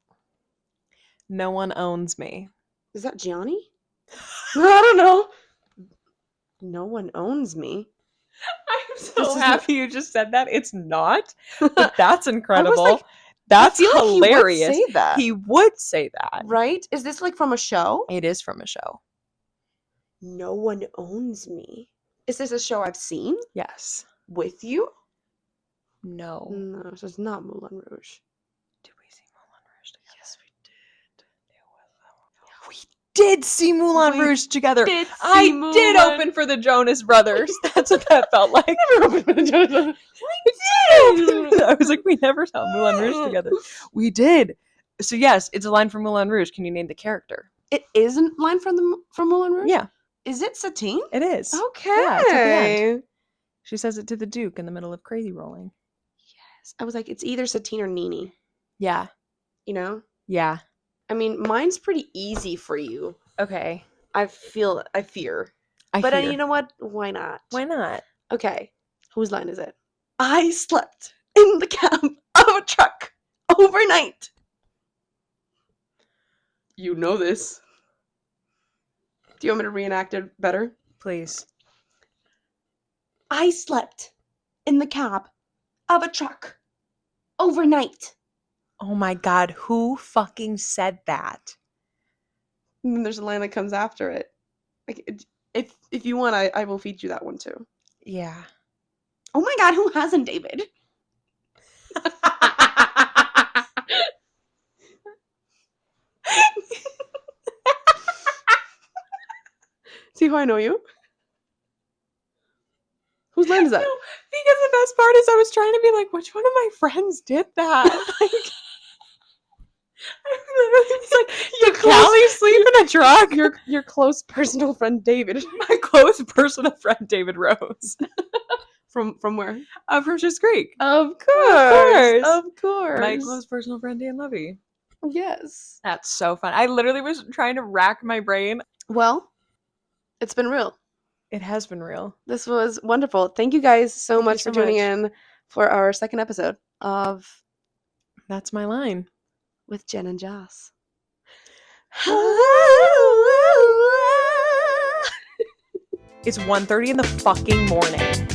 B: No one owns me.
A: Is that Gianni? I don't know. No one owns me.
B: I'm
A: This
B: so
A: is
B: happy you just said that. It's not, but that's
A: I was
B: incredible.
A: like,
B: That's
A: I feel like
B: hilarious.
A: he would say that.
B: He would say that.
A: Right? Is this like from a show?
B: It is from a show.
A: No one owns me. Is this a show I've seen
B: Yes.
A: with you?
B: No.
A: No, so it's not Moulin Rouge.
B: Did we see Moulin Rouge together?
A: Yes, we did.
B: We did see Moulin
A: We
B: Rouge together.
A: did
B: I
A: see
B: did
A: Moulin-
B: open for the Jonas Brothers. That's what that felt like.
A: Never opened for the Jonas Brothers.
B: I was like, we never saw Moulin Rouge together. We did. So yes, it's a line from Moulin Rouge. Can you name the character?
A: It isn't line from Moulin Rouge?
B: Yeah,
A: Is it Satine?
B: it is.
A: Okay.
B: Yeah, it's at the end. She says it to the Duke in the middle of Crazy Rolling.
A: Yes. I was like, it's either Satine or Nini.
B: Yeah.
A: You know?
B: Yeah.
A: I mean, mine's pretty easy for you.
B: Okay.
A: I fear. But
B: hear.
A: you know what? Why not?
B: Why not?
A: Okay. Whose line is it? I slept in the cab of a truck overnight. You know this. Do you want me to reenact it better?
B: Please.
A: I slept in the cab of a truck overnight.
B: Oh my God, who fucking said that?
A: And then there's a line that comes after it. Like, if you want, I will feed you that one too.
B: Yeah.
A: Oh my God, who hasn't, David? See how I know you? Whose line is that?
B: No, because the best part is I was trying to be like, which one of my friends did that? Like, I literally was like,
A: Your
B: did Callie sleep in a truck?
A: Your close personal friend David.
B: My close personal friend David Rose.
A: From where?
B: From Schitt's Creek.
A: Of
B: course.
A: Of course.
B: My close personal friend Dan Levy.
A: Yes.
B: That's so fun. I literally was trying to rack my brain.
A: Well, it's been real.
B: It has been real.
A: This was wonderful. Thank you guys so
B: Thank you
A: much
B: so
A: for tuning
B: much.
A: in for our second episode of
B: That's my line.
A: With Jen and Joss.
B: It's 1:30 in the fucking morning.